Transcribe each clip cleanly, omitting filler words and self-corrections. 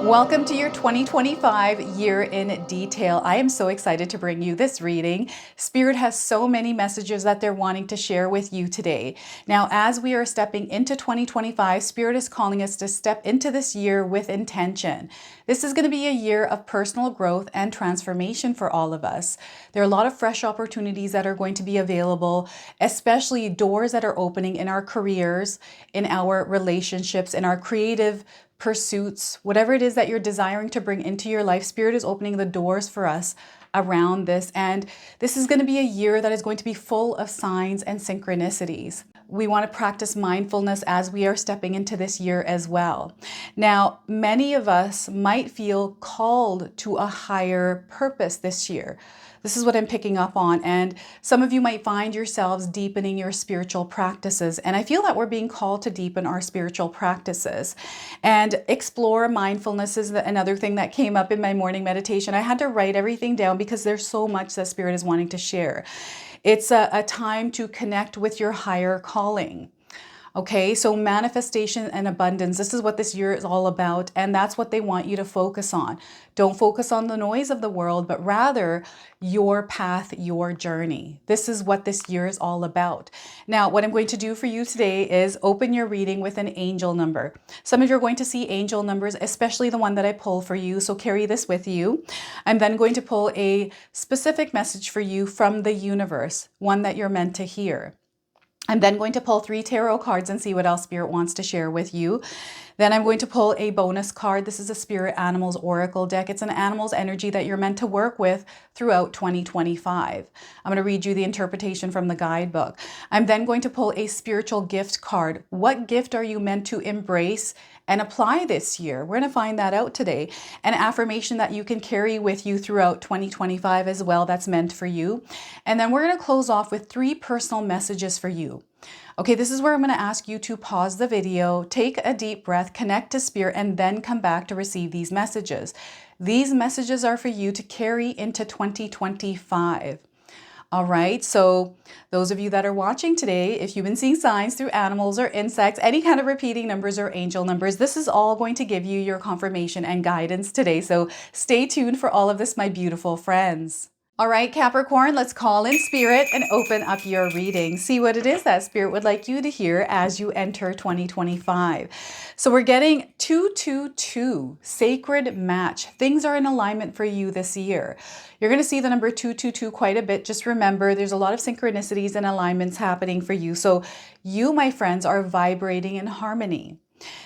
Welcome to your 2025 year in detail. I am so excited to bring you this reading. Spirit has so many messages that they're wanting to share with you today. Now, as we are stepping into 2025, Spirit is calling us to step into this year with intention. This is going to be a year of personal growth and transformation for all of us. There are a lot of fresh opportunities that are going to be available, especially doors that are opening in our careers, in our relationships, in our creative pursuits, whatever it is that you're desiring to bring into your life. Spirit is opening the doors for us around this. And this is going to be a year that is going to be full of signs and synchronicities. We want to practice mindfulness as we are stepping into this year as well. Now, many of us might feel called to a higher purpose this year. This is what I'm picking up on. And some of you might find yourselves deepening your spiritual practices. And I feel that we're being called to deepen our spiritual practices and explore mindfulness is another thing that came up in my morning meditation. I had to write everything down because there's so much that Spirit is wanting to share. It's a time to connect with your higher calling. Okay, so manifestation and abundance, this is what this year is all about, and that's what they want you to focus on. Don't focus on the noise of the world, but rather your path, your journey. This is what this year is all about. Now, what I'm going to do for you today is open your reading with an angel number. Some of you are going to see angel numbers, especially the one that I pull for you, so carry this with you. I'm then going to pull a specific message for you from the universe, one that you're meant to hear. I'm then going to pull 3 tarot cards and see what else Spirit wants to share with you. Then I'm going to pull a bonus card. This is a Spirit Animals Oracle deck. It's an animal's energy that you're meant to work with throughout 2025. I'm going to read you the interpretation from the guidebook. I'm then going to pull a spiritual gift card. What gift are you meant to embrace and apply this year? We're going to find that out today. An affirmation that you can carry with you throughout 2025 as well, that's meant for you. And then we're going to close off with 3 personal messages for you. Okay, this is where I'm going to ask you to pause the video, take a deep breath, connect to Spirit, and then come back to receive these messages. These messages are for you to carry into 2025. All right, so those of you that are watching today, if you've been seeing signs through animals or insects, any kind of repeating numbers or angel numbers, this is all going to give you your confirmation and guidance today. So stay tuned for all of this, my beautiful friends. All right, Capricorn, let's call in Spirit and open up your reading. See what it is that Spirit would like you to hear as you enter 2025. So we're getting 222, sacred match. Things are in alignment for you this year. You're going to see the number 222 quite a bit. Just remember, there's a lot of synchronicities and alignments happening for you. So you, my friends, are vibrating in harmony.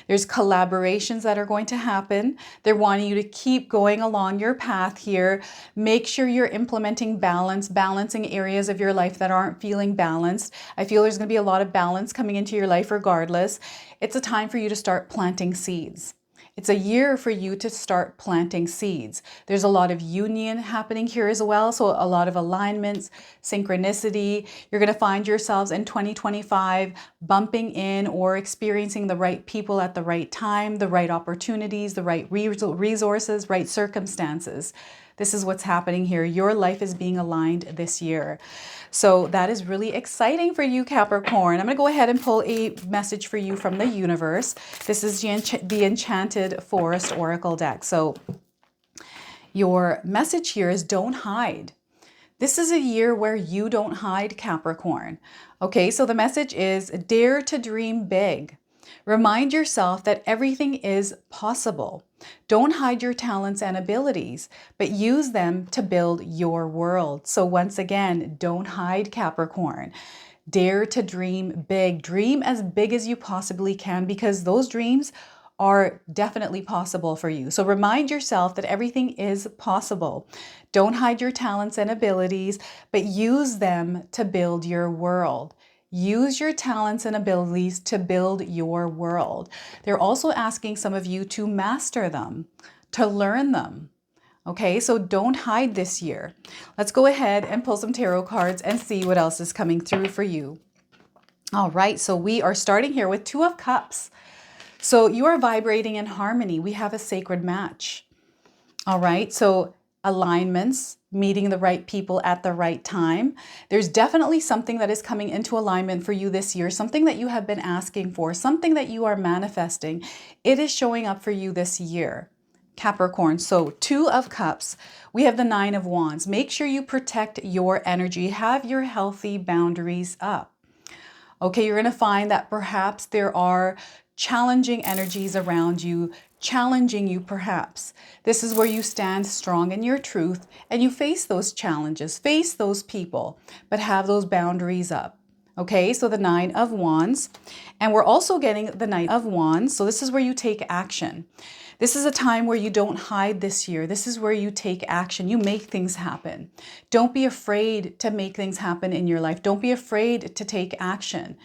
There's collaborations that are going to happen. They're wanting you to keep going along your path here. Make sure you're implementing balance, balancing areas of your life that aren't feeling balanced. I feel there's going to be a lot of balance coming into your life regardless. It's a time for you to start planting seeds. It's a year for you to start planting seeds. There's a lot of union happening here as well. So a lot of alignments, synchronicity. You're going to find yourselves in 2025 bumping in or experiencing the right people at the right time, the right opportunities, the right resources, right circumstances. This is what's happening here. Your life is being aligned this year. So that is really exciting for you, Capricorn. I'm going to go ahead and pull a message for you from the universe. This is the Enchanted Forest Oracle deck. So your message here is don't hide. This is a year where you don't hide, Capricorn. Okay, so the message is dare to dream big. Remind yourself that everything is possible. Don't hide your talents and abilities, but use them to build your world. So once again, don't hide, Capricorn. Dare to dream big. Dream as big as you possibly can because those dreams are definitely possible for you. So remind yourself that everything is possible. Don't hide your talents and abilities, but use them to build your world. Use your talents and abilities to build your world. They're also asking some of you to master them, to learn them. Okay, so don't hide this year. Let's go ahead and pull some tarot cards and see what else is coming through for you. All right, so we are starting here with 2 of Cups. So you are vibrating in harmony. We have a sacred match. All right, so alignments, meeting the right people at the right time. There's definitely something that is coming into alignment for you this year, something that you have been asking for, something that you are manifesting. It is showing up for you this year. Capricorn. So 2 of Cups. We have the 9 of Wands. Make sure you protect your energy. Have your healthy boundaries up. Okay, you're going to find that perhaps there are challenging energies around you, challenging you perhaps. This is where you stand strong in your truth and you face those challenges, face those people, but have those boundaries up. Okay, so the 9 of Wands. And we're also getting the Knight of Wands. So this is where you take action. This is a time where you don't hide this year. This is where you take action. You make things happen. Don't be afraid to make things happen in your life. Don't be afraid to take action.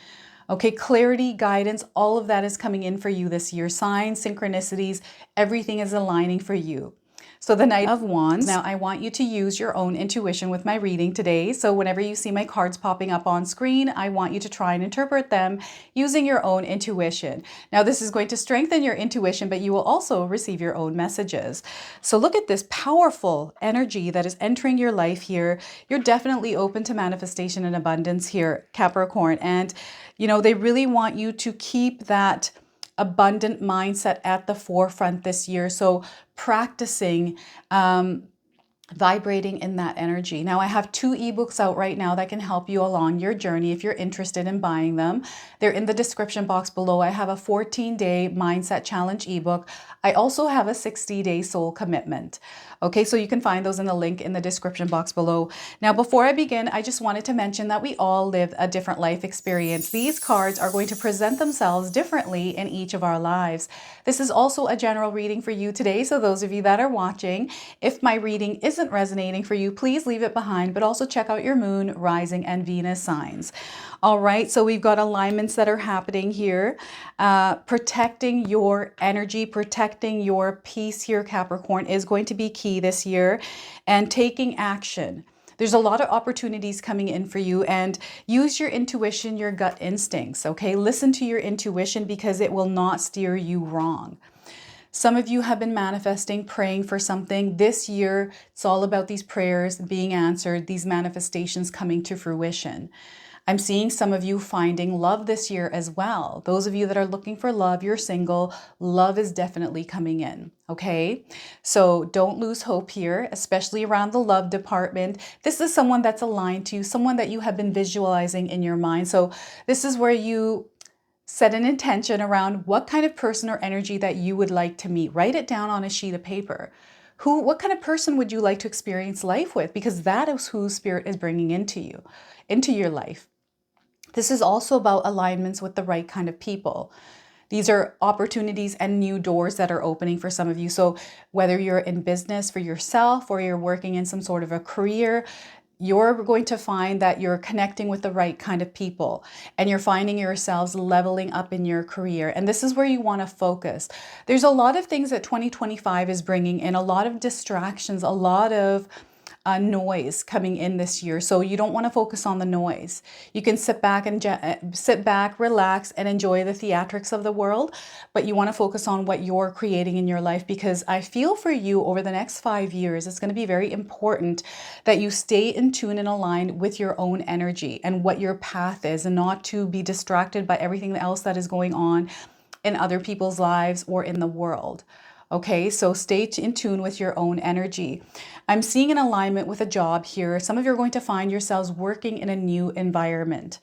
Okay, clarity, guidance, all of that is coming in for you this year. Signs, synchronicities, everything is aligning for you. So the Knight of Wands. Now I want you to use your own intuition with my reading today. So whenever you see my cards popping up on screen, I want you to try and interpret them using your own intuition. Now this is going to strengthen your intuition, but you will also receive your own messages. So look at this powerful energy that is entering your life here. You're definitely open to manifestation and abundance here, Capricorn. And you know, they really want you to keep that abundant mindset at the forefront this year. So practicing vibrating in that energy. Now I have 2 ebooks out right now that can help you along your journey if you're interested in buying them. They're in the description box below. I have a 14-day mindset challenge ebook. I also have a 60-day soul commitment. Okay, so you can find those in the link in the description box below. Now, before I begin, I just wanted to mention that we all live a different life experience. These cards are going to present themselves differently in each of our lives. This is also a general reading for you today. So those of you that are watching, if my reading isn't resonating for you, please leave it behind, but also check out your moon, rising, and Venus signs. All right, so we've got alignments that are happening here. Protecting your energy, protecting your peace here, Capricorn, is going to be key this year, and taking action. There's a lot of opportunities coming in for you, and use your intuition, your gut instincts, okay? Listen to your intuition because it will not steer you wrong. Some of you have been manifesting, praying for something. This year, it's all about these prayers being answered, these manifestations coming to fruition. I'm seeing some of you finding love this year as well. Those of you that are looking for love, you're single, love is definitely coming in, okay? So don't lose hope here, especially around the love department. This is someone that's aligned to you, someone that you have been visualizing in your mind. So this is where you set an intention around what kind of person or energy that you would like to meet. Write it down on a sheet of paper. What kind of person would you like to experience life with? Because that is who Spirit is bringing into you, into your life. This is also about alignments with the right kind of people. These are opportunities and new doors that are opening for some of you. So whether you're in business for yourself or you're working in some sort of a career, you're going to find that you're connecting with the right kind of people and you're finding yourselves leveling up in your career. And this is where you want to focus. There's a lot of things that 2025 is bringing in, a lot of distractions, a lot of noise coming in this year. So you don't want to focus on the noise. You can sit back, relax, and enjoy the theatrics of the world, but you want to focus on what you're creating in your life, because I feel for you over the next 5 years, it's going to be very important that you stay in tune and aligned with your own energy and what your path is, and not to be distracted by everything else that is going on in other people's lives or in the world. Okay, so stay in tune with your own energy. I'm seeing an alignment with a job here. Some of you are going to find yourselves working in a new environment.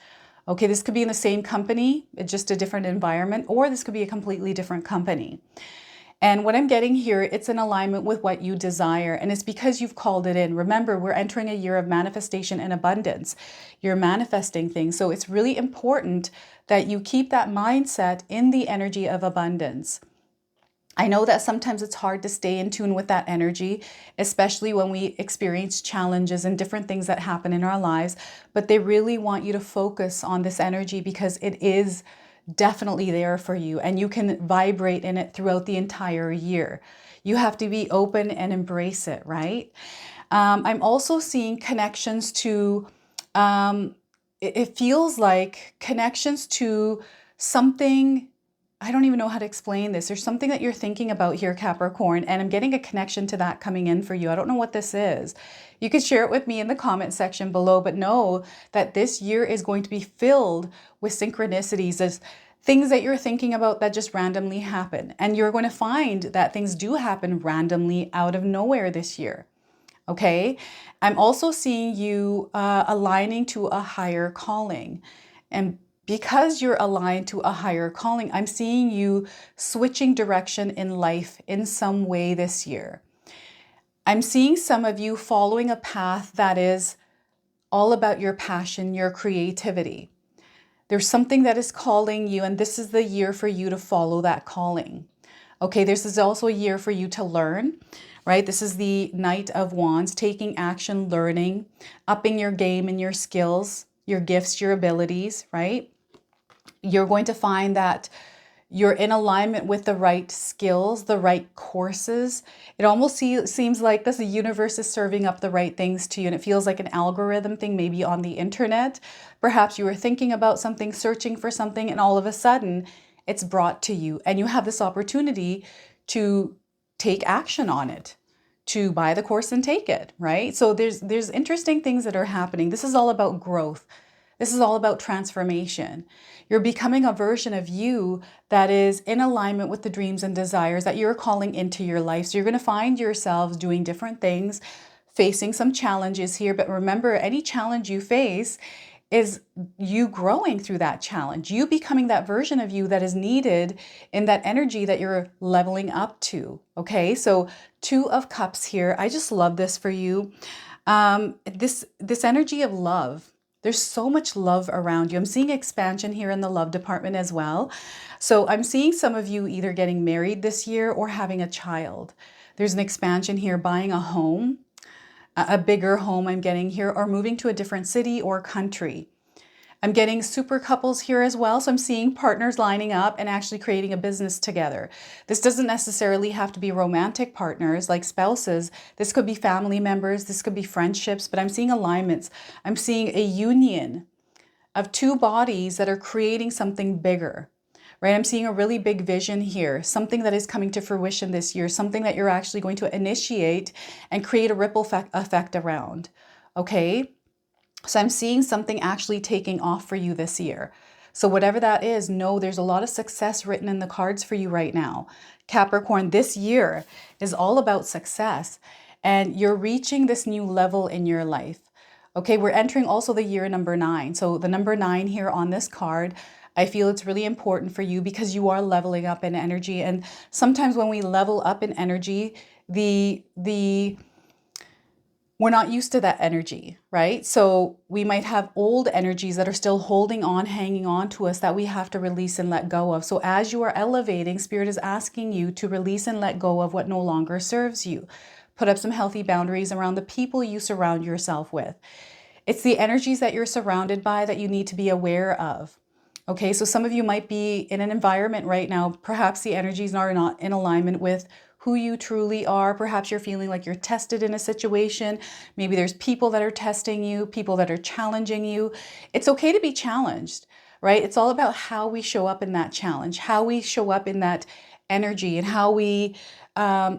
Okay, this could be in the same company, it's just a different environment, or this could be a completely different company. And what I'm getting here, it's in alignment with what you desire, and it's because you've called it in. Remember, we're entering a year of manifestation and abundance. You're manifesting things, so it's really important that you keep that mindset in the energy of abundance. I know that sometimes it's hard to stay in tune with that energy, especially when we experience challenges and different things that happen in our lives, but they really want you to focus on this energy because it is definitely there for you and you can vibrate in it throughout the entire year. You have to be open and embrace it, right? I'm also seeing connections to, it feels like connections to something. I don't even know how to explain this. There's something that you're thinking about here, Capricorn, and I'm getting a connection to that coming in for you. I don't know what this is. You can share it with me in the comment section below, but know that this year is going to be filled with synchronicities. things that you're thinking about that just randomly happen. And you're going to find that things do happen randomly out of nowhere this year. Okay. I'm also seeing you aligning to a higher calling. And because you're aligned to a higher calling, I'm seeing you switching direction in life in some way this year. I'm seeing some of you following a path that is all about your passion, your creativity. There's something that is calling you, and this is the year for you to follow that calling. Okay, this is also a year for you to learn, right? This is the Knight of Wands, taking action, learning, upping your game and your skills, your gifts, your abilities, right? You're going to find that you're in alignment with the right skills, the right courses. It almost seems like the universe is serving up the right things to you, and it feels like an algorithm thing, maybe on the internet. Perhaps you were thinking about something, searching for something, and all of a sudden it's brought to you, and you have this opportunity to take action on it, to buy the course and take it, right? So there's interesting things that are happening. This is all about growth. This is all about transformation. You're becoming a version of you that is in alignment with the dreams and desires that you're calling into your life. So you're going to find yourselves doing different things, facing some challenges here. But remember, any challenge you face is you growing through that challenge, you becoming that version of you that is needed in that energy that you're leveling up to. Okay, so Two of Cups here. I just love this for you. This energy of love. There's so much love around you. I'm seeing expansion here in the love department as well. So I'm seeing some of you either getting married this year or having a child. There's an expansion here, buying a home, a bigger home I'm getting here, or moving to a different city or country. I'm getting super couples here as well. So I'm seeing partners lining up and actually creating a business together. This doesn't necessarily have to be romantic partners like spouses. This could be family members. This could be friendships, but I'm seeing alignments. I'm seeing a union of two bodies that are creating something bigger, right? I'm seeing a really big vision here, something that is coming to fruition this year, something that you're actually going to initiate and create a ripple effect around, okay? So I'm seeing something actually taking off for you this year. So whatever that is, know there's a lot of success written in the cards for you right now. Capricorn, this year is all about success, and you're reaching this new level in your life. Okay, we're entering also the year number 9. So the number 9 here on this card, I feel it's really important for you because you are leveling up in energy. And sometimes when we level up in energy, we're not used to that energy, right? So we might have old energies that are still holding on, hanging on to us that we have to release and let go of. So as you are elevating, Spirit is asking you to release and let go of what no longer serves you. Put up some healthy boundaries around the people you surround yourself with. It's the energies that you're surrounded by that you need to be aware of. Okay, so some of you might be in an environment right now, perhaps the energies are not in alignment with who you truly are. Perhaps you're feeling like you're tested in a situation. Maybe there's people that are testing you, people that are challenging you. It's okay to be challenged, right? It's all about how we show up in that challenge, how we show up in that energy, and how we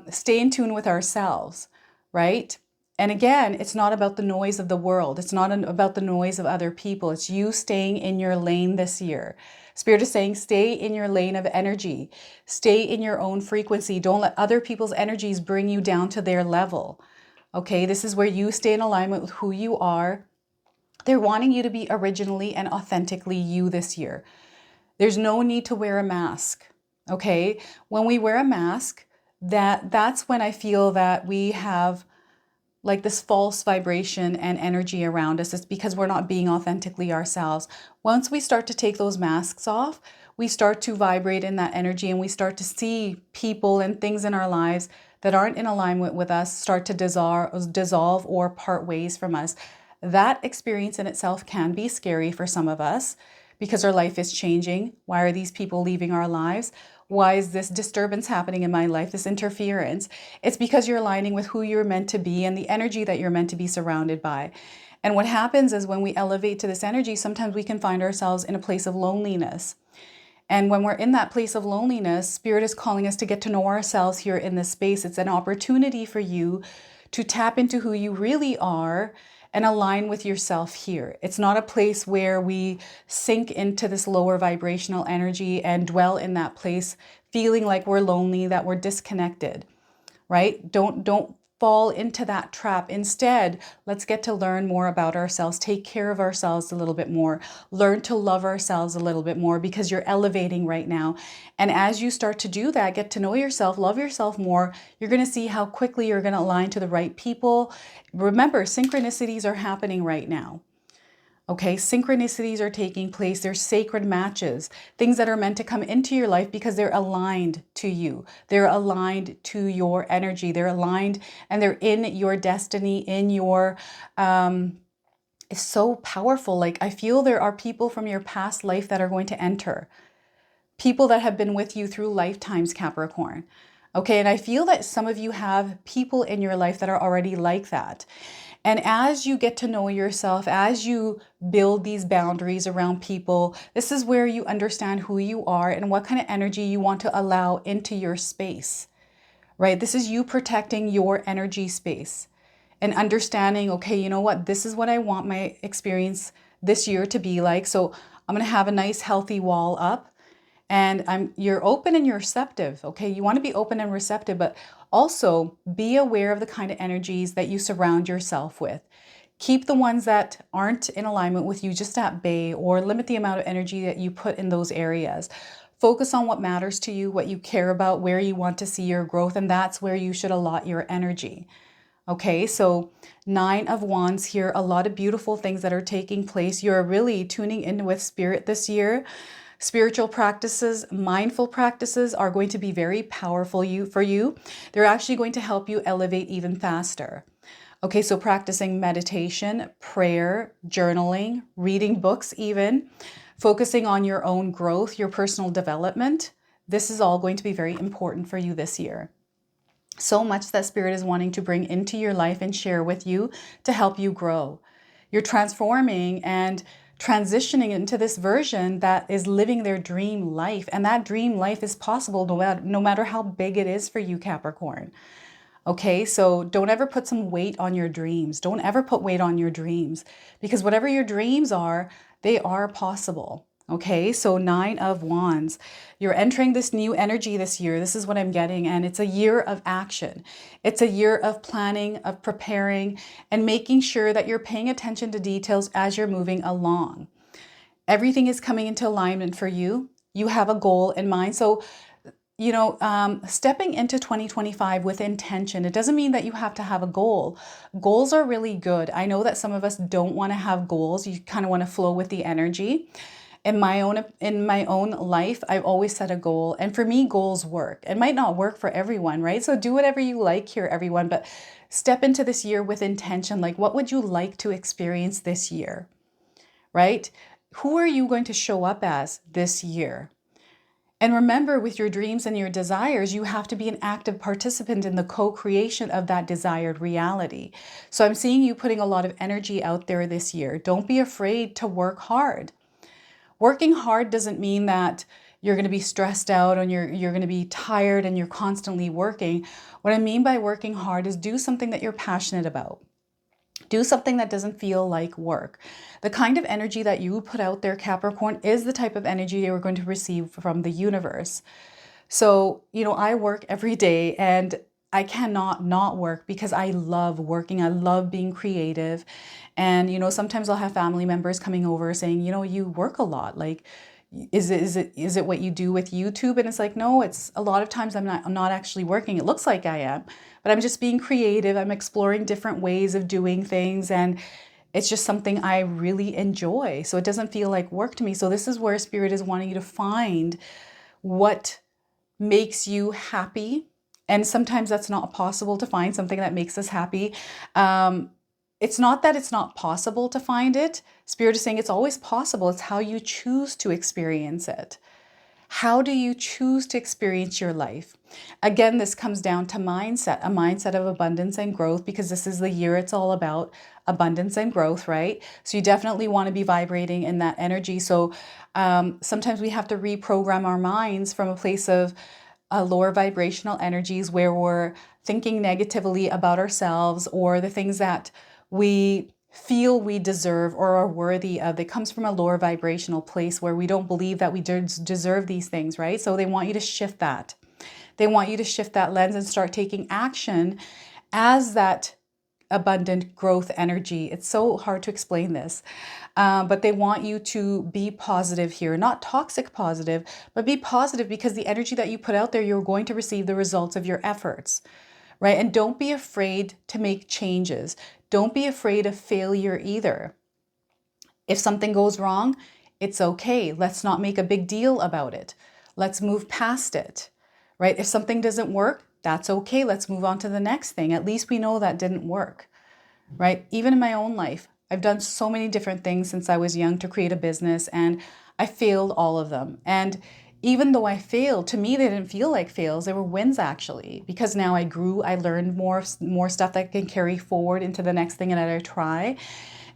stay in tune with ourselves, right? And again, it's not about the noise of the world. It's not about the noise of other people. It's you staying in your lane this year. Spirit is saying, stay in your lane of energy. Stay in your own frequency. Don't let other people's energies bring you down to their level. Okay, this is where you stay in alignment with who you are. They're wanting you to be originally and authentically you this year. There's no need to wear a mask. Okay, when we wear a mask, that's when I feel that we have like this false vibration and energy around us. It's because we're not being authentically ourselves. Once we start to take those masks off, we start to vibrate in that energy, and we start to see people and things in our lives that aren't in alignment with us start to dissolve or part ways from us. That experience in itself can be scary for some of us because our life is changing. Why are these people leaving our lives? Why is this disturbance happening in my life, this interference? It's because you're aligning with who you're meant to be and the energy that you're meant to be surrounded by. And what happens is when we elevate to this energy, sometimes we can find ourselves in a place of loneliness. And when we're in that place of loneliness, Spirit is calling us to get to know ourselves here in this space. It's an opportunity for you to tap into who you really are and align with yourself here. It's not a place where we sink into this lower vibrational energy and dwell in that place feeling like we're lonely, that we're disconnected, right? Don't fall into that trap. Instead, let's get to learn more about ourselves, take care of ourselves a little bit more, learn to love ourselves a little bit more, because you're elevating right now. And as you start to do that, get to know yourself, love yourself more, you're going to see how quickly you're going to align to the right people. Remember, synchronicities are happening right now. Okay, synchronicities are taking place. There's sacred matches, things that are meant to come into your life because they're aligned to you. They're aligned to your energy. They're aligned and they're in your destiny, in your, it's so powerful. Like, I feel there are people from your past life that are going to enter. People that have been with you through lifetimes, Capricorn. Okay, and I feel that some of you have people in your life that are already like that. And as you get to know yourself, as you build these boundaries around people, this is where you understand who you are and what kind of energy you want to allow into your space, right? This is you protecting your energy space and understanding, okay, you know what? This is what I want my experience this year to be like. So I'm going to have a nice healthy wall up. And you're open and you're receptive, okay? You want to be open and receptive, but also be aware of the kind of energies that you surround yourself with. Keep the ones that aren't in alignment with you just at bay, or limit the amount of energy that you put in those areas. Focus on what matters to you, what you care about, where you want to see your growth, and that's where you should allot your energy. Okay, so 9 of Wands here, a lot of beautiful things that are taking place. You're really tuning in with spirit this year. Spiritual practices, mindful practices are going to be very powerful for you. They're actually going to help you elevate even faster. Okay, so practicing meditation, prayer, journaling, reading books even, focusing on your own growth, your personal development. This is all going to be very important for you this year. So much that Spirit is wanting to bring into your life and share with you to help you grow. You're transforming and transitioning into this version that is living their dream life. And that dream life is possible no matter how big it is for you, Capricorn. Okay, so don't ever put some weight on your dreams. Don't ever put weight on your dreams, because whatever your dreams are, they are possible. Okay, so 9 of Wands. You're entering this new energy this year. This is what I'm getting. And it's a year of action. It's a year of planning, of preparing, and making sure that you're paying attention to details as you're moving along. Everything is coming into alignment for you. You have a goal in mind. So, stepping into 2025 with intention, it doesn't mean that you have to have a goal. Goals are really good. I know that some of us don't want to have goals. You kind of want to flow with the energy. In my own life, I've always set a goal. And for me, goals work. It might not work for everyone, right? So do whatever you like here, everyone. But step into this year with intention. Like, what would you like to experience this year, right? Who are you going to show up as this year? And remember, with your dreams and your desires, you have to be an active participant in the co-creation of that desired reality. So I'm seeing you putting a lot of energy out there this year. Don't be afraid to work hard. Working hard doesn't mean that you're going to be stressed out and you're going to be tired and you're constantly working. What I mean by working hard is do something that you're passionate about. Do something that doesn't feel like work. The kind of energy that you put out there, Capricorn, is the type of energy you're going to receive from the universe. So, I work every day and I cannot not work because I love working. I love being creative. And, sometimes I'll have family members coming over saying, you work a lot. Like, is it what you do with YouTube? And it's like, no, it's a lot of times I'm not actually working. It looks like I am, but I'm just being creative. I'm exploring different ways of doing things. And it's just something I really enjoy. So it doesn't feel like work to me. So this is where Spirit is wanting you to find what makes you happy. And sometimes that's not possible to find something that makes us happy. It's not that it's not possible to find it. Spirit is saying it's always possible. It's how you choose to experience it. How do you choose to experience your life? Again, this comes down to mindset, a mindset of abundance and growth, because this is the year it's all about abundance and growth, right? So you definitely want to be vibrating in that energy. So sometimes we have to reprogram our minds from a place of lower vibrational energies where we're thinking negatively about ourselves or the things that we feel we deserve or are worthy of. It comes from a lower vibrational place where we don't believe that we deserve these things, right? So they want you to shift that. They want you to shift that lens and start taking action as that abundant growth energy. It's so hard to explain this, but they want you to be positive here, not toxic positive, but be positive, because the energy that you put out there, you're going to receive the results of your efforts, right? And don't be afraid to make changes. Don't be afraid of failure either. If something goes wrong, it's okay. Let's not make a big deal about it. Let's move past it, right? If something doesn't work, that's okay. Let's move on to the next thing. At least we know that didn't work, right? Even in my own life, I've done so many different things since I was young to create a business, and I failed all of them. And even though I failed, to me, they didn't feel like fails. They were wins, actually, because now I grew, I learned more stuff that I can carry forward into the next thing that I try.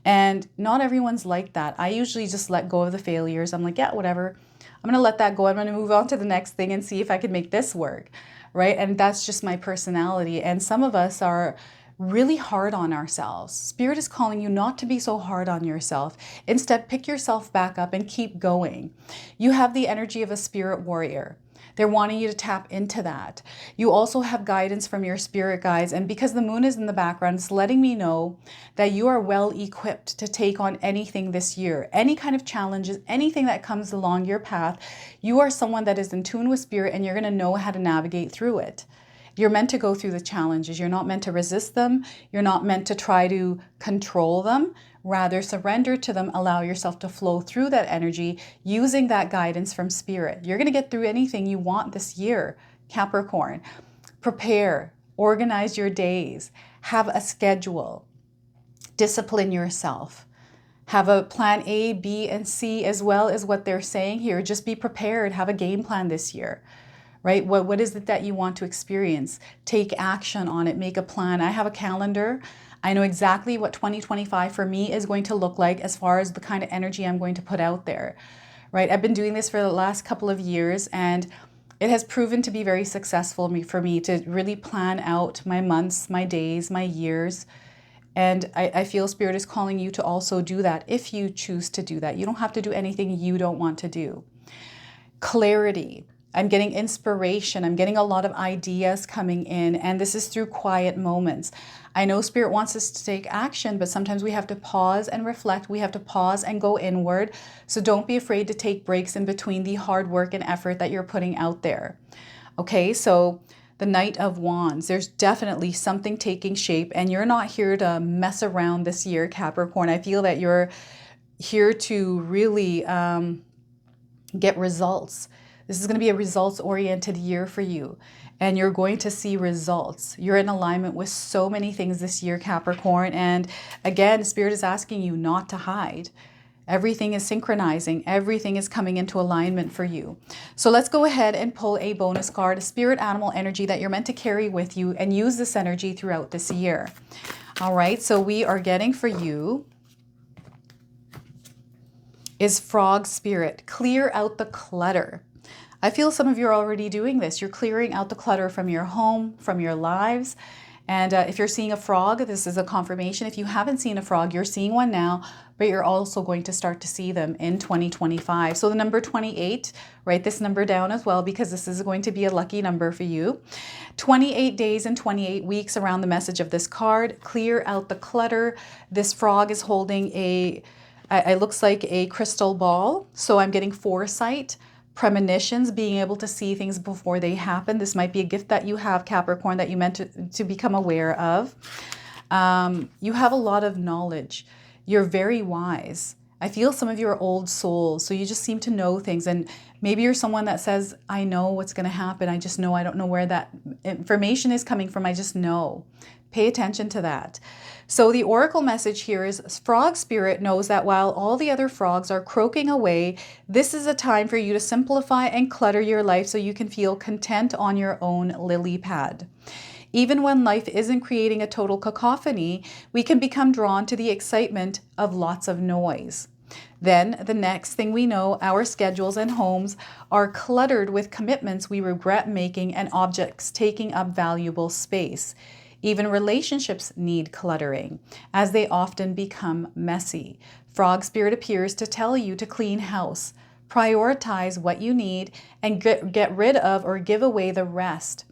And not everyone's like that. I usually just let go of the failures. I'm like, yeah, whatever. I'm going to let that go. I'm going to move on to the next thing and see if I can make this work, right? And that's just my personality. And some of us are really hard on ourselves. Spirit is calling you not to be so hard on yourself. Instead, pick yourself back up and keep going. You have the energy of a spirit warrior. They're wanting you to tap into that. You also have guidance from your spirit guides. And because the moon is in the background, it's letting me know that you are well equipped to take on anything this year, any kind of challenges, anything that comes along your path. You are someone that is in tune with spirit, and you're going to know how to navigate through it. You're meant to go through the challenges. You're not meant to resist them. You're not meant to try to control them. Rather, surrender to them. Allow yourself to flow through that energy using that guidance from spirit. You're going to get through anything you want this year, Capricorn. Prepare, organize your days, have a schedule, discipline yourself. Have a plan A, B, and C as well as what they're saying here. Just be prepared. Have a game plan this year. Right? What is it that you want to experience? Take action on it. Make a plan. I have a calendar. I know exactly what 2025 for me is going to look like as far as the kind of energy I'm going to put out there. Right? I've been doing this for the last couple of years, and it has proven to be very successful for me to really plan out my months, my days, my years. And I feel Spirit is calling you to also do that if you choose to do that. You don't have to do anything you don't want to do. Clarity. I'm getting inspiration. I'm getting a lot of ideas coming in, and this is through quiet moments. I know Spirit wants us to take action, but sometimes we have to pause and reflect. We have to pause and go inward. So don't be afraid to take breaks in between the hard work and effort that you're putting out there. Okay, so the Knight of Wands, there's definitely something taking shape, and you're not here to mess around this year, Capricorn. I feel that you're here to really get results. This is going to be a results-oriented year for you, and you're going to see results. You're in alignment with so many things this year, Capricorn, and again, Spirit is asking you not to hide. Everything is synchronizing. Everything is coming into alignment for you. So let's go ahead and pull a bonus card, a spirit animal energy that you're meant to carry with you and use this energy throughout this year. All right, so we are getting for you is Frog Spirit. Clear out the clutter. I feel some of you are already doing this. You're clearing out the clutter from your home, from your lives. And if you're seeing a frog, this is a confirmation. If you haven't seen a frog, you're seeing one now, but you're also going to start to see them in 2025. So the number 28, write this number down as well, because this is going to be a lucky number for you. 28 days and 28 weeks around the message of this card. Clear out the clutter. This frog is holding it looks like a crystal ball. So I'm getting foresight, premonitions, being able to see things before they happen. This might be a gift that you have, Capricorn, that you meant to become aware of. You have a lot of knowledge. You're very wise. I feel some of you are old souls, so you just seem to know things. And maybe you're someone that says, I know what's going to happen. I just know. I don't know where that information is coming from. I just know. Pay attention to that. So the oracle message here is Frog Spirit knows that while all the other frogs are croaking away, this is a time for you to simplify and clutter your life so you can feel content on your own lily pad. Even when life isn't creating a total cacophony, we can become drawn to the excitement of lots of noise. Then the next thing we know, our schedules and homes are cluttered with commitments we regret making and objects taking up valuable space. Even relationships need cluttering, as they often become messy. Frog Spirit appears to tell you to clean house, prioritize what you need, and get rid of or give away the rest,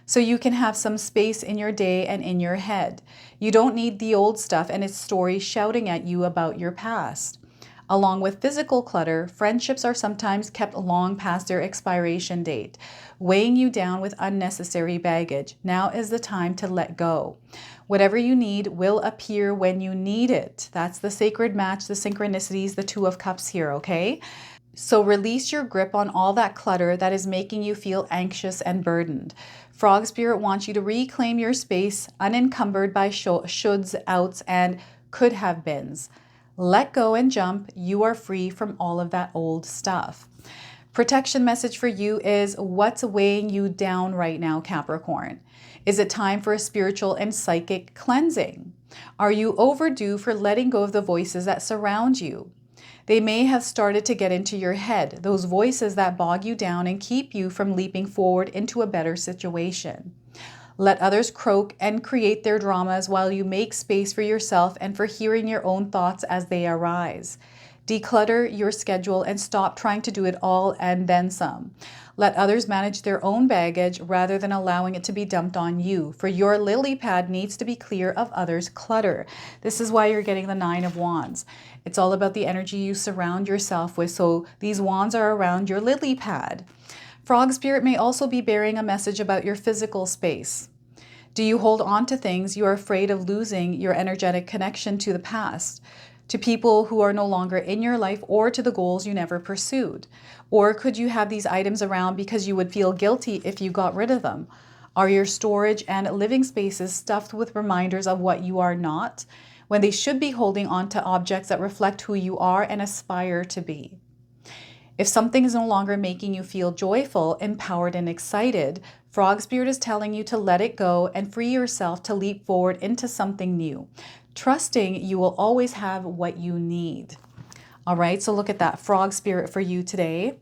so you can have some space in your day and in your head. You don't need the old stuff and its stories shouting at you about your past. Along with physical clutter, friendships are sometimes kept long past their expiration date, weighing you down with unnecessary baggage. Now is the time to let go. Whatever you need will appear when you need it. That's the sacred match, the synchronicities, the Two of Cups here, okay? So release your grip on all that clutter that is making you feel anxious and burdened. Frog Spirit wants you to reclaim your space unencumbered by shoulds, outs, and could have beens. Let go and jump. You are free from all of that old stuff. Protection message for you is, what's weighing you down right now, Capricorn? Is it time for a spiritual and psychic cleansing? Are you overdue for letting go of the voices that surround you? They may have started to get into your head, those voices that bog you down and keep you from leaping forward into a better situation. Let others croak and create their dramas while you make space for yourself and for hearing your own thoughts as they arise. Declutter your schedule and stop trying to do it all and then some. Let others manage their own baggage rather than allowing it to be dumped on you, for your lily pad needs to be clear of others' clutter. This is why you're getting the Nine of Wands. It's all about the energy you surround yourself with, so these wands are around your lily pad. Frog Spirit may also be bearing a message about your physical space. Do you hold on to things you are afraid of losing your energetic connection to the past, to people who are no longer in your life, or to the goals you never pursued? Or could you have these items around because you would feel guilty if you got rid of them? Are your storage and living spaces stuffed with reminders of what you are not, when they should be holding on to objects that reflect who you are and aspire to be? If something is no longer making you feel joyful, empowered, and excited, Frog Spirit is telling you to let it go and free yourself to leap forward into something new, trusting you will always have what you need. All right, so look at that Frog Spirit for you today.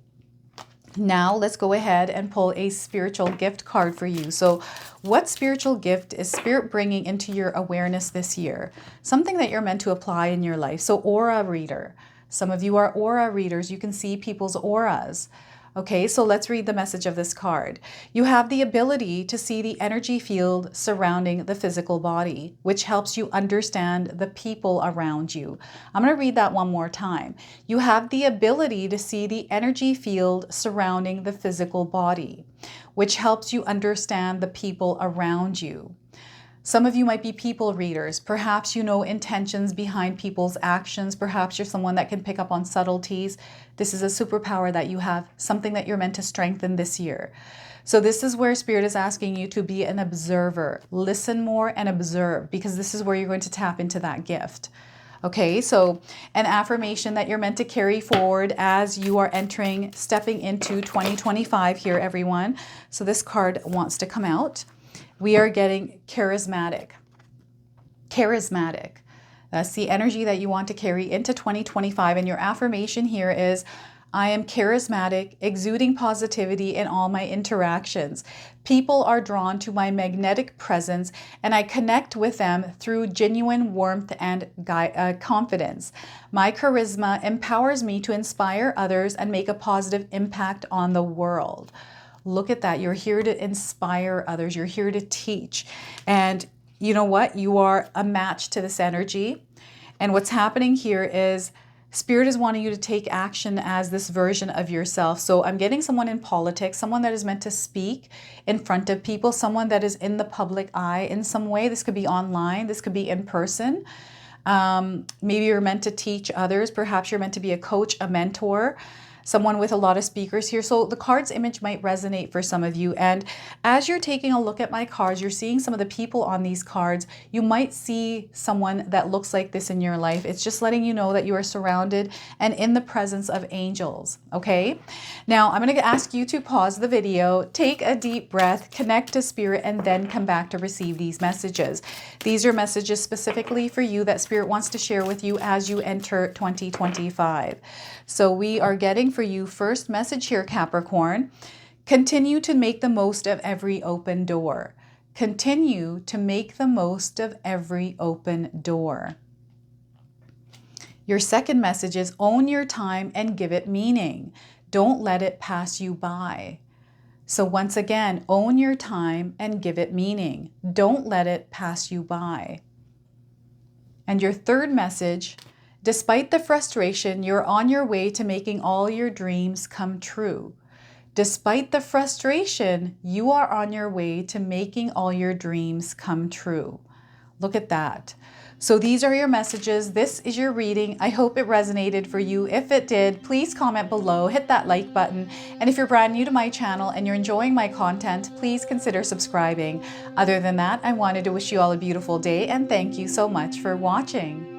Now let's go ahead and pull a spiritual gift card for you. So what spiritual gift is Spirit bringing into your awareness this year? Something that you're meant to apply in your life. So aura reader. Some of you are aura readers. You can see people's auras. Okay, so let's read the message of this card. You have the ability to see the energy field surrounding the physical body, which helps you understand the people around you. I'm going to read that one more time. You have the ability to see the energy field surrounding the physical body, which helps you understand the people around you. Some of you might be people readers. Perhaps you know intentions behind people's actions. Perhaps you're someone that can pick up on subtleties. This is a superpower that you have, something that you're meant to strengthen this year. So this is where Spirit is asking you to be an observer. Listen more and observe, because this is where you're going to tap into that gift. Okay, so an affirmation that you're meant to carry forward as you are stepping into 2025 here, everyone. So this card wants to come out. We are getting charismatic. Charismatic. That's the energy that you want to carry into 2025. And your affirmation here is, I am charismatic, exuding positivity in all my interactions. People are drawn to my magnetic presence, and I connect with them through genuine warmth and confidence. My charisma empowers me to inspire others and make a positive impact on the world. Look at that. You're here to inspire others. You're here to teach. And you know what? You are a match to this energy. And what's happening here is Spirit is wanting you to take action as this version of yourself. So I'm getting someone in politics, someone that is meant to speak in front of people, someone that is in the public eye in some way. This could be online. This could be in person. Maybe you're meant to teach others. Perhaps you're meant to be a coach, a mentor, someone with a lot of speakers here. So the card's image might resonate for some of you. And as you're taking a look at my cards, you're seeing some of the people on these cards. You might see someone that looks like this in your life. It's just letting you know that you are surrounded and in the presence of angels. Okay. Now I'm going to ask you to pause the video, take a deep breath, connect to Spirit, and then come back to receive these messages. These are messages specifically for you that Spirit wants to share with you as you enter 2025. So we are getting for you first message here, Capricorn. Continue to make the most of every open door. Continue to make the most of every open door. Your second message is own your time and give it meaning. Don't let it pass you by. So once again, own your time and give it meaning. Don't let it pass you by. And your third message, despite the frustration, you're on your way to making all your dreams come true. Despite the frustration, you are on your way to making all your dreams come true. Look at that. So these are your messages. This is your reading. I hope it resonated for you. If it did, please comment below, hit that like button. And if you're brand new to my channel and you're enjoying my content, please consider subscribing. Other than that, I wanted to wish you all a beautiful day and thank you so much for watching.